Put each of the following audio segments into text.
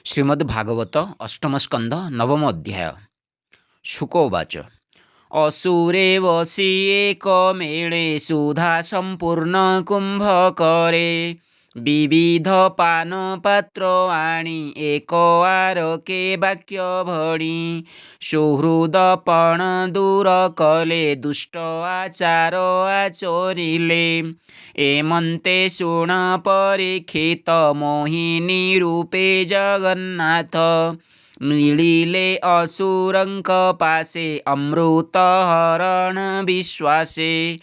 श्रीमद्भागवत अष्टम स्कंध नवम अध्याय। शुकोवाच। असुरे वशी एक मेळे सुधा संपूर्ण कुंभकरे विविध पान पात्र आणी एक आरके वाक्य भणी सुहृदपण दूर कले दुष्ट आचार आचरिले एमंते शुण परीक्षित मोहिनी रूपे जगन्नाथ मिलिले असुरंक पासे अमृत हरण विश्वासे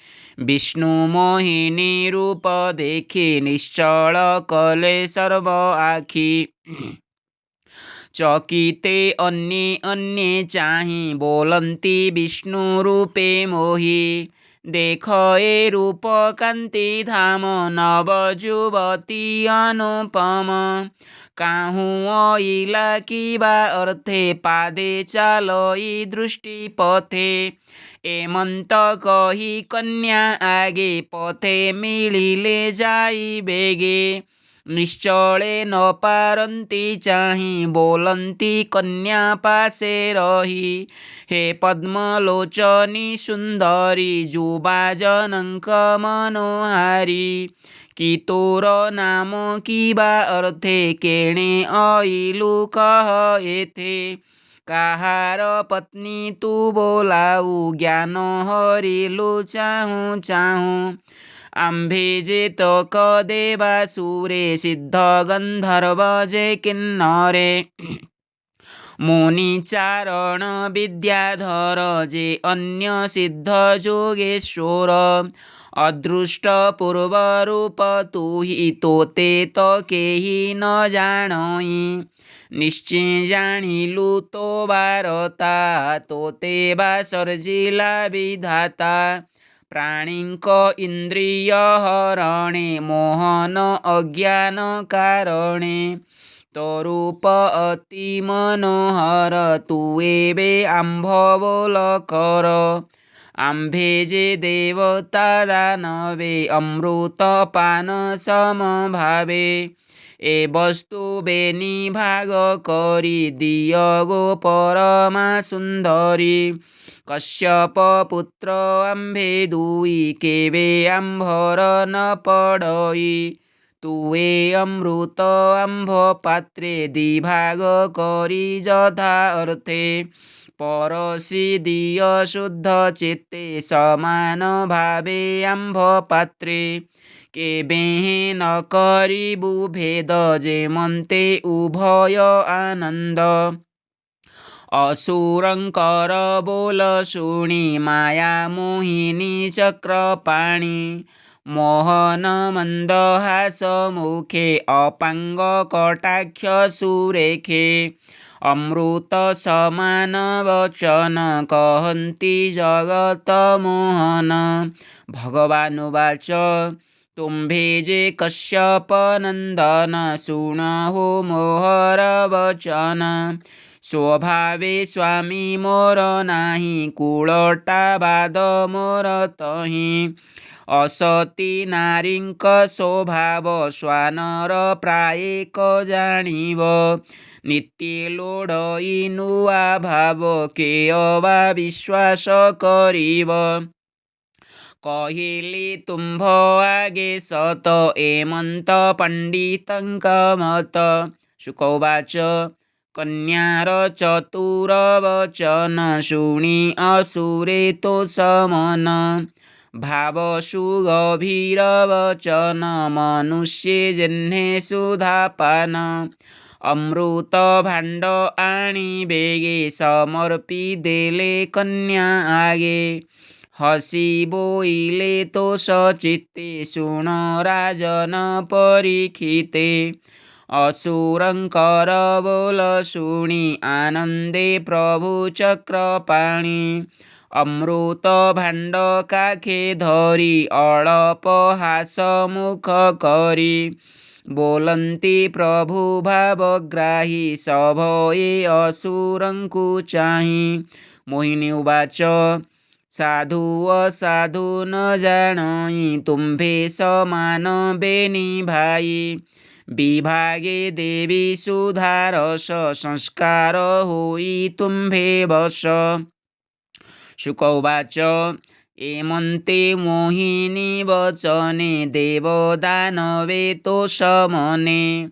विष्णु मोहिनी रूप देखी निश्चल कले सर्व आखी चकिते अन्ये अन्ये चाही बोलंती विष्णु रूपे मोही देख ए रूप कांति धाम नव जुवती अनुपम काहू इला किबा अर्थे पादे चालई दृष्टि पथे एमंत कही कन्या आगे पथे मिलिले जाई बेगे निश्चले न पारंती चाही बोलंती कन्या पासे रही हे पद्मलोचनी सुंदरी जुबा जनक मनोहारी कि तोर नाम किबा अर्थे केणे अइलु कह एथे काहार पत्नी तू बोलाऊ ज्ञान हरिलु चाहू चाहू आंभे जे तक देवासुरे सिद्ध गंधर्व जे किन्नरे मुनि चारण विद्याधर जे अन्य सिद्ध जोगेश्वर अदृष्ट पूर्व रूप तू ही तोते तो केही न जानई निश्चय जानिलु तो बारता तोते बा सर्जिला विधाता प्राणींक इंद्रिय हरणे मोहन अज्ञान कारणे तो रूप अति मनोहर तू एबे आंभ बोल कर आंभे जे देवता दानवे अमृत पान सम भावे ए वस्तु बेनी भाग करी दिय गो परमा सुंदरी कश्यप पुत्र आंभे दुई केबे आंभर न पड़ई तुए अमृत आंभ पात्रे दिभाग करी यथा अर्थे परसी दिय शुद्ध चित्ते समान भावे आंभ पात्रे केबे न करिबु भेद जेमंते उभय आनंद असुरंकर बोल शुणी माया मोहिनी चक्रपाणी मोहन मंदहास मुखे अपांग कटाक्ष सुरेखे अमृत समान वचन कहंती जगत मोहन भगवानुवाच तुम्भे जे कश्यप नंदन सुन हो मोहर वचन स्वभावे स्वामी मोर नाही कुलटा बाद मोर तही असती नारींक स्वभाव स्वानर प्रायेक जाणीव नित्य लोड़ई नुआ भाव के अवा विश्वास करीव कहिले तुम्भ आगे सत एमंत पंडितंक मत शुकोवाच कन्यार चतुर वचन शुणी असुरे तो समन भाव सुगभीर वचन मनुष्य जन्हे सुधापान अमृत भांड आणी बेगे समर्पी देले कन्या आगे हसी बोइले तो सचित्ते शुण राजन परीक्षिते असुरंकर बोल शुणी आनंदे प्रभु चक्रपाणी अमृत भांड काखे धरी अळप हास मुख करी बोलंती प्रभु भावग्राही सभये असुरंकु चाही मोहिनी उवाच साधु असाधु न जानई तुम्भे समान बेनी भाई विभागे देवी सुधारस संस्कार होई तुम्भे वश। शुक उवाच एमन्ते मोहिनी वचने देवदानवे तोषमने।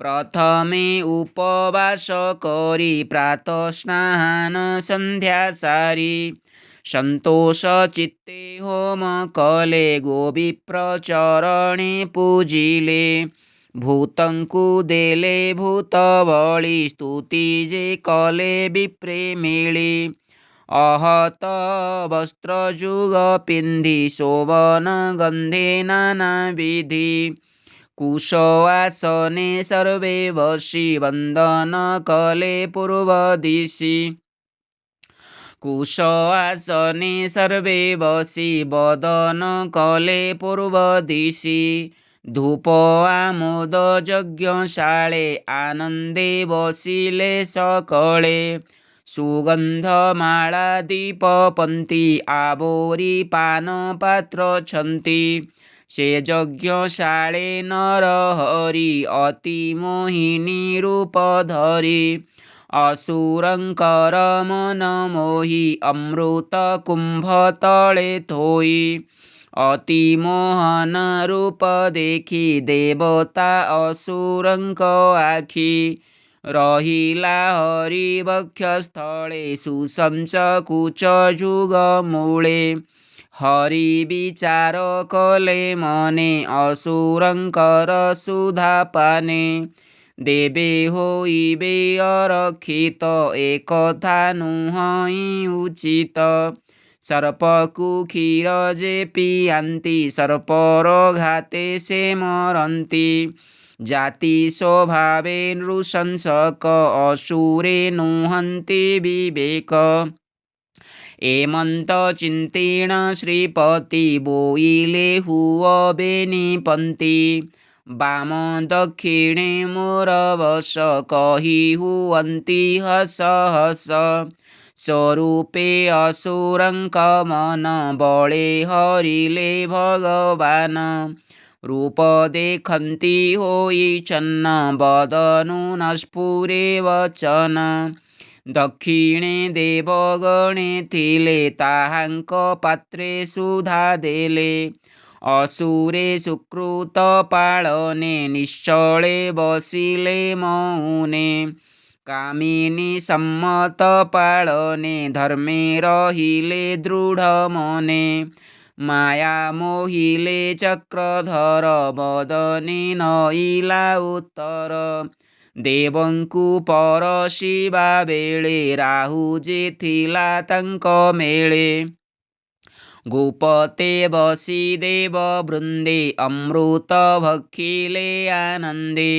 प्रथमे उपवास करी प्रातः स्नान संध्या सारी। संतोष चित्ते होम कले गोविप्र चरणे पूजिले। भूतंकु देले भूत बळी स्तुति जे कले विप्रे मेळे। अहत वस्त्र जुग पिंधि शोभन गंधे नाना विधि। कुशवासने सर्वे वशी वंदन कले पूर्व दिशि। कुशवासने सर्वे वशी वदन कले पूर्व दिशि। धूप आमोद यज्ञशाळे आनंदे बसिले सकळे। सुगंधमाला दीपपंथी आवोरी पानपात्र छन्ति। से यज्ञशाळे नरहरि अति मोहिनी रूप धरि। असुरंकर मन मोहि अमृत कुंभ तळे थोई। अति मोहन रूप देखी देवता असुरंक आखि। रहिला हरि वक्षस्थळे सुसंच कुच जुग मूळे। हरि विचार कले मने असुरंकर सुधापाने। देवे होइबे अरक्षित एकथा नुहई उचित। सर्पकु क्षीर जे पियांति सर्पर घाते से मरंति। जाति स्वभावे नृशंसक असुरे नुहन्ति विवेक। एमंत चिंतेण श्रीपति बोइले हुअबे निपंति। बाम दक्षिणे मोर वश कहि हुअन्ति हस हस। स्वरूपे असुरंक मन बळे हरिले भगवान। रूप देखन्ति होई छन्न बदनु न स्फुरे वचन। दक्षिणे देवगणे थिले ताहांक पात्रे सुधा देले। असुरे सुकृत पाळने निश्चळे बसिले मौने। कामिनी सम्मत पाळने धर्मे रहिले दृढ मने। माया मोहिले चक्रधर बदने नईला उत्तर। देवंकु परशिवा बेळे राहु जे थिला तांक मेळे। गोपते बसी देव वृंदे अमृत भक्षिले आनंदे।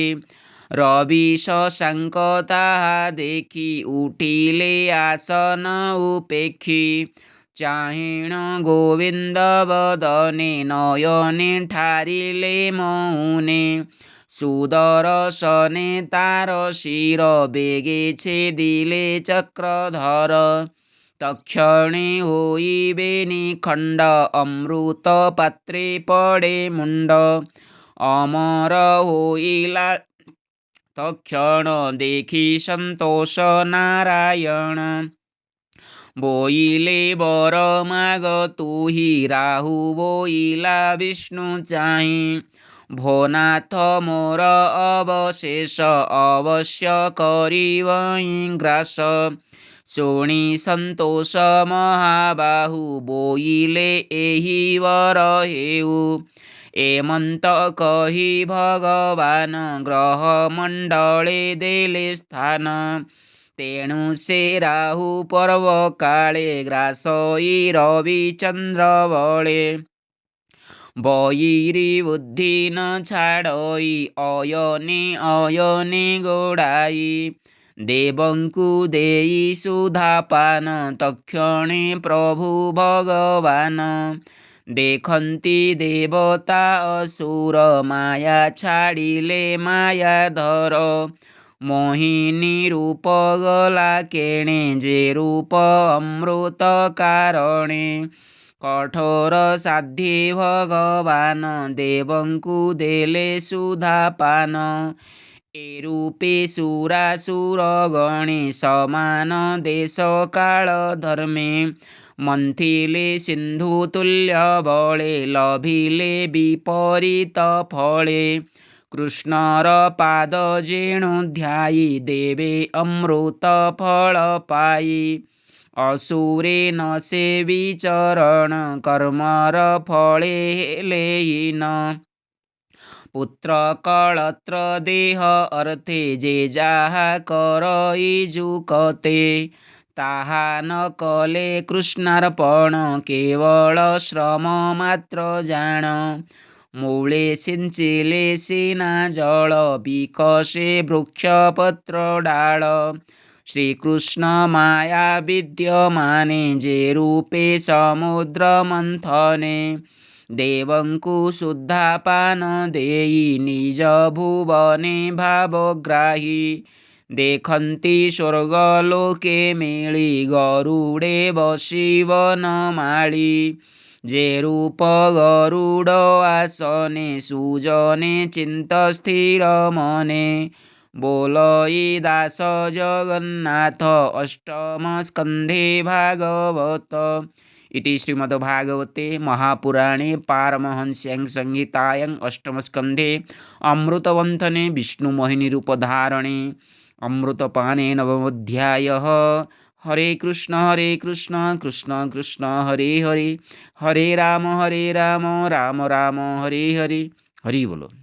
रवि शशांक ताहा देखी उठिले आसन उपेक्षी। चाहिण गोविंद वदने नयने ठारिले मौने। सुदर्शने तार शिर बेगे छेदिले चक्रधर। तक्षणे होइबे निखंड अमृत पात्रे पड़े मुंड। अमर होइला तक्षण देखी संतोष नारायण। बोइले वर माग तुही राहु बोइला विष्णु चाहि। भोनाथ मोर अवशेष अवश्य करिवई ग्रास। शोणी संतोष महाबाहु बोइले एहि वर हेउ। एमंत कहि भगवान ग्रह मंडले देले स्थान। तेणु से राहु पर्व काले ग्रासई रवि चंद्र बळे। बयिरी बुद्धि न छाड़ई अयने अयने गोड़ाई। देवंकु देई सुधापान तक्षणे प्रभु भगवान। देखन्ति देवता असुर माया छाड़िले मायाधर। मोहिनी रूप गला केणे जे रूप अमृत कारणे। କଠୋର ସାଧ୍ୟେ ଭଗବାନ ଦେବଙ୍କୁ ଦେଲେ ସୁଧାପାନ। ଏ ରୂପେ ସୁରାସୁର ଗଣେ ସମାନ ଦେଶ କାଳ ଧର୍ମେ। ମନ୍ଥିଲେ ସିନ୍ଧୁ ତୁଲ୍ୟ ବଳେ ଲଭିଲେ ବିପରୀତ ଫଳେ। କୃଷ୍ଣର ପାଦ ଯେଣୁ ଧ୍ୟାଇ ଦେବେ ଅମୃତ ଫଳ ପାଇ। ଅସୁରେ ନ ସେବି ଚରଣ କର୍ମର ଫଳେ ହେଲେ ହୀନ। ପୁତ୍ର କଳତ୍ର ଦେହ ଅର୍ଥେ ଯେ ଯାହା କରଇ ଯୁକତେ। ତାହା ନ କଲେ କୃଷ୍ଣାର୍ପଣ କେବଳ ଶ୍ରମ ମାତ୍ର ଜାଣ। ମୂଳେ ସିଞ୍ଚିଲେ ସିନା ଜଳ ବିକଶେ ବୃକ୍ଷ ପତ୍ର ଡାଳ। ଶ୍ରୀକୃଷ୍ଣ ମାୟା ବିଦ୍ୟମାନେ ଯେ ରୂପେ ସମୁଦ୍ର ମନ୍ଥନେ। ଦେବଙ୍କୁ ଶୁଦ୍ଧାପାନ ଦେଇ ନିଜ ଭୁବନେ ଭାବଗ୍ରାହୀ। ଦେଖନ୍ତି ସ୍ୱର୍ଗ ଲୋକେ ମିଳି ଗରୁଡ଼େ ବସି ବନମାଳି। ଯେ ରୂପ ଗରୁଡ଼ ଆସନେ ସୁଜନେ ଚିନ୍ତ ସ୍ଥିର ମନେ। ବୋଲଇ ଦାସ ଜଗନ୍ନାଥ ଅଷ୍ଟମ ସ୍କନ୍ଧେ ଭାଗବତ। इति श्रीमद्भागवते महापुराणे पारमहंस्यां संहितायां अष्टमस्कन्धे अमृतमन्थने विष्णुमोहिनीरूपधारणे अमृतपाने नवमोऽध्यायः। हरे कृष्ण कृष्ण कृष्ण हरे हरे, हरे राम राम राम हरे हरे। हरि बोलो।